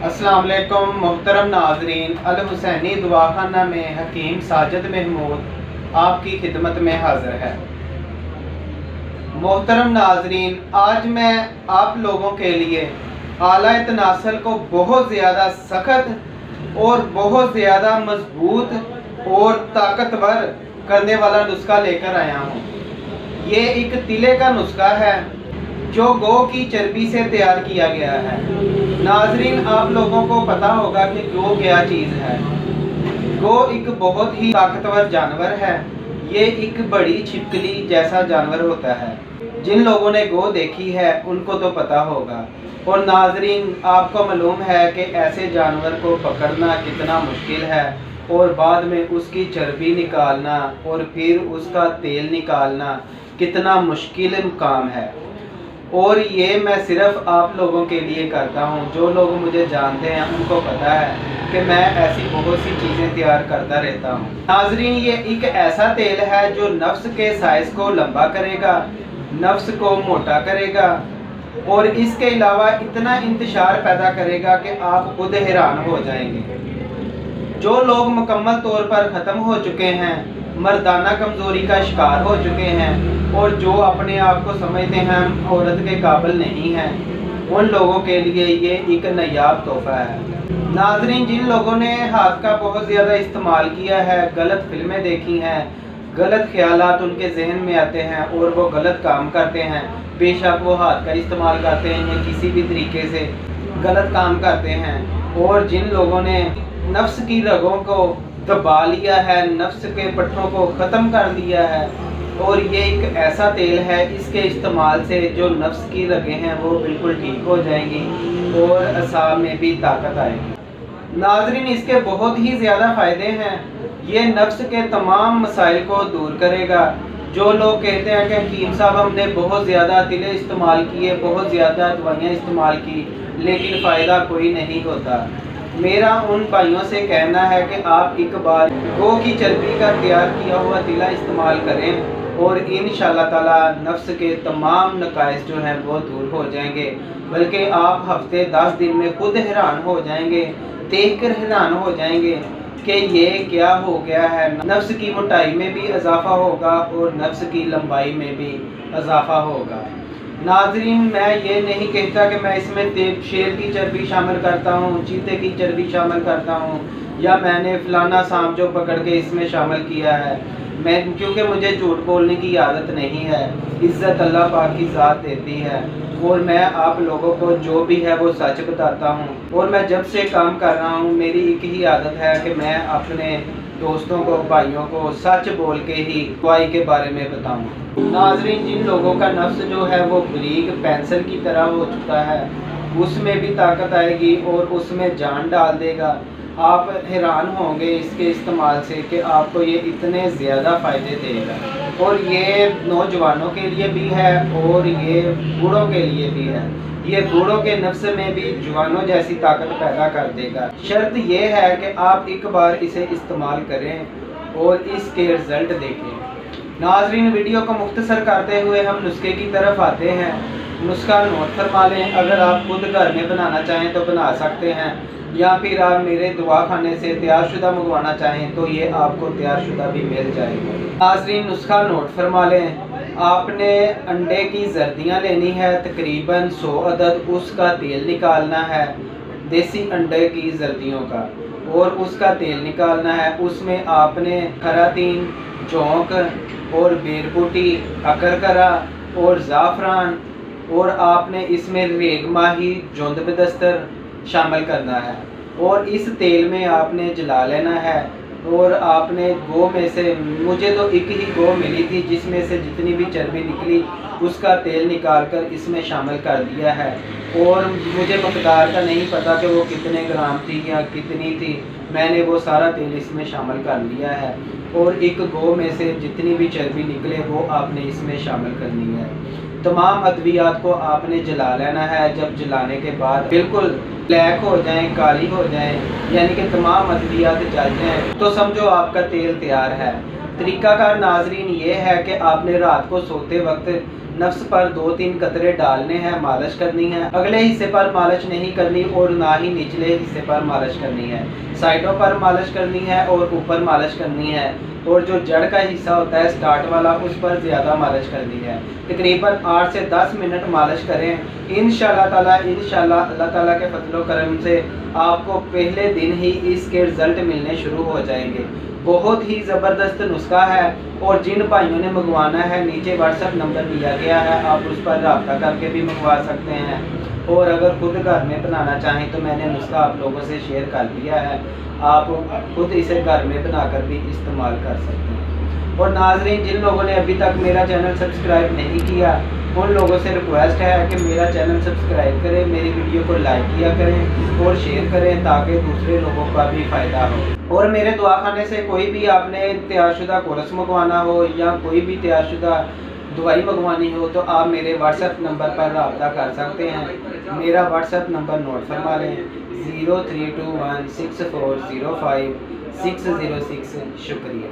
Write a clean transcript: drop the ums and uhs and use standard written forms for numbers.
अस्सलाम वालेकुम मोहतरम नाजरीन, अल हुसैनी दवाखाना में हकीम साजिद महमूद आपकी खिदमत में हाजिर है। मोहतरम नाजरीन, आज मैं आप लोगों के लिए आला तनासल को बहुत ज़्यादा सख्त और बहुत ज़्यादा मजबूत और ताकतवर करने वाला नुस्खा लेकर आया हूँ। ये एक तिले का नुस्खा है जो गौ की चर्बी से तैयार किया गया है। नाजरीन, आप लोगों को पता होगा कि गौ क्या चीज़ है। गौ एक बहुत ही ताकतवर जानवर है। ये एक बड़ी छिपकली जैसा जानवर होता है। जिन लोगों ने गौ देखी है उनको तो पता होगा। और नाजरीन, आपको मालूम है कि ऐसे जानवर को पकड़ना कितना मुश्किल है और बाद में उसकी चर्बी निकालना और फिर उसका तेल निकालना कितना मुश्किल काम है। और ये मैं सिर्फ आप लोगों के लिए करता हूँ। जो लोग मुझे जानते हैं उनको पता है कि मैं ऐसी बहुत सी चीज़ें तैयार करता रहता हूँ। नाजरीन, ये एक ऐसा तेल है जो नफ्स के साइज़ को लंबा करेगा, नफ्स को मोटा करेगा और इसके अलावा इतना इंतशार पैदा करेगा कि आप खुद हैरान हो जाएंगे। जो लोग मुकम्मल तौर पर ख़त्म हो चुके हैं, मर्दाना कमज़ोरी का शिकार हो चुके हैं और जो अपने आप को समझते हैं औरत के काबिल नहीं हैं, उन लोगों के लिए ये एक नायाब तोहफा है। नाजरीन, जिन लोगों ने हाथ का बहुत ज़्यादा इस्तेमाल किया है, गलत फिल्में देखी हैं, गलत ख्यालात उनके जहन में आते हैं और वो गलत काम करते हैं, बेशक वो हाथ का इस्तेमाल करते हैं या किसी भी तरीके से गलत काम करते हैं। और जिन लोगों ने नफ्स की रगों को दबा लिया है, नफ्स के पट्टों को ख़त्म कर दिया है, और ये एक ऐसा तेल है, इसके इस्तेमाल से जो नफ्स की रगें हैं वो बिल्कुल ठीक हो जाएंगी और असाब में भी ताकत आएगी। नाजरीन, इसके बहुत ही ज़्यादा फ़ायदे हैं। ये नफ्स के तमाम मसाइल को दूर करेगा। जो लोग कहते हैं कि हकीम साहब हमने बहुत ज़्यादा तिले इस्तेमाल किए, बहुत ज़्यादा दवाइयाँ इस्तेमाल की, लेकिन फ़ायदा कोई नहीं होता, मेरा उन भाइयों से कहना है कि आप एक बार गौ की चर्बी का तैयार किया हुआ तिला इस्तेमाल करें और इंशाअल्लाह ताला नफ्स के तमाम नकाइस जो हैं वो दूर हो जाएंगे। बल्कि आप हफ्ते 10 दिन में खुद हैरान हो जाएंगे, देखकर हैरान हो जाएंगे कि ये क्या हो गया है। नफ्स की मोटाई में भी इजाफा होगा और नफ्स की लंबाई में भी इजाफा होगा। नाजरीन, मैं ये नहीं कहता कि मैं इसमें शेर की चर्बी शामिल करता हूँ, चीते की चर्बी शामिल करता हूँ या मैंने फलाना सांप जो पकड़ के इसमें शामिल किया है। मैं क्योंकि मुझे झूठ बोलने की आदत नहीं है। इज़्ज़त अल्लाह पाक की ज़ात देती है और मैं आप लोगों को जो भी है वो सच बताता हूँ। और मैं जब से काम कर रहा हूँ मेरी एक ही आदत है कि मैं अपने दोस्तों को, भाइयों को सच बोल के ही दवाई के बारे में बताऊँ। नाजरीन, जिन लोगों का नफ्स जो है वो बरीक पेंसिल की तरह हो चुका है, उसमें भी ताकत आएगी और उसमें जान डाल देगा। आप हैरान होंगे इसके इस्तेमाल से कि आपको ये इतने ज़्यादा फ़ायदे देगा। और ये नौजवानों के लिए भी है और ये बूढ़ों के लिए भी है। ये बूढ़ों के नफ्स में भी जवानों जैसी ताकत पैदा कर देगा। शर्त ये है कि आप एक बार इसे इस्तेमाल करें और इसके रिज़ल्ट देखें। नाजरीन, वीडियो को मुख्तसर करते हुए हम नुस्खे की तरफ आते हैं। नुस्खा नोट फरमा लें। अगर आप खुद घर में बनाना चाहें तो बना सकते हैं, या फिर आप मेरे दवाखाने से तैयारशुदा मंगवाना चाहें तो ये आपको तैयारशुदा भी मिल जाएगा। नाजरीन, नुस्खा नोट फरमा लें। आपने अंडे की जर्दियाँ लेनी है, तकरीबन 100 अदद। उसका तेल निकालना है, देसी अंडे की जर्दियों का, और उसका तेल निकालना है। उसमें आपने खरातीन, जौंक और बेरबूटी, अकरकरा और ज़ाफ़रान, और आपने इसमें रेग माही, जोंद बदस्तर शामिल करना है। और इस तेल में आपने जला लेना है। और आपने गौ में से, मुझे तो एक ही गौ मिली थी जिसमें से जितनी भी चर्बी निकली उसका तेल निकालकर इसमें शामिल कर दिया है। और मुझे मकदार का नहीं पता कि वो कितने ग्राम थी या कितनी थी, मैंने वो सारा तेल इसमें शामिल कर लिया है। और एक गौ में से जितनी भी चर्बी निकले वो आपने इसमें शामिल करनी है। तमाम अद्वियात को आपने जला लेना है। जब जलाने के बाद बिल्कुल ब्लैक हो जाएं, काली हो जाएं, यानी कि तमाम अद्वियात जल जाएं, तो समझो आपका तेल तैयार है। तरीक़ाकार नाज़रीन ये है कि आपने रात को सोते वक्त नफ्स पर 2-3 कतरे डालने हैं, मालिश करनी है। अगले हिस्से पर मालिश नहीं करनी और ना ही निचले हिस्से पर मालिश करनी है। साइडों पर मालिश करनी है और ऊपर मालिश करनी है, और जो जड़ का हिस्सा होता है स्टार्ट वाला, उस पर ज़्यादा मालिश करनी है। तकरीबन 8 से 10 मिनट मालिश करें। इंशाअल्लाह ताला अल्लाह ताला के फजल करम से आपको पहले दिन ही इसके रिज़ल्ट मिलने शुरू हो जाएंगे। बहुत ही ज़बरदस्त नुस्खा है, और जिन भाइयों ने मंगवाना है नीचे व्हाट्सएप नंबर दिया गया है, आप उस पर रब्ता करके भी मंगवा सकते हैं। और अगर खुद घर में बनाना चाहें तो मैंने नुस्खा आप लोगों से शेयर कर दिया है, आप खुद इसे घर में बनाकर भी इस्तेमाल कर सकते हैं। और नाज़रीन, जिन लोगों ने अभी तक मेरा चैनल सब्सक्राइब नहीं किया, उन लोगों से रिक्वेस्ट है कि मेरा चैनल सब्सक्राइब करें, मेरी वीडियो को लाइक किया करें और शेयर करें, ताकि दूसरे लोगों का भी फ़ायदा हो। और मेरे दुआ खाने से कोई भी आपने तैयारशुदा कोर्स मंगवाना हो या कोई भी तैयारशुदा दवाई मंगवानी हो, तो आप मेरे व्हाट्सएप नंबर पर रब्ता कर सकते हैं। मेरा व्हाट्सएप नंबर नोट फरमा लें, 03216405 606। शुक्रिया।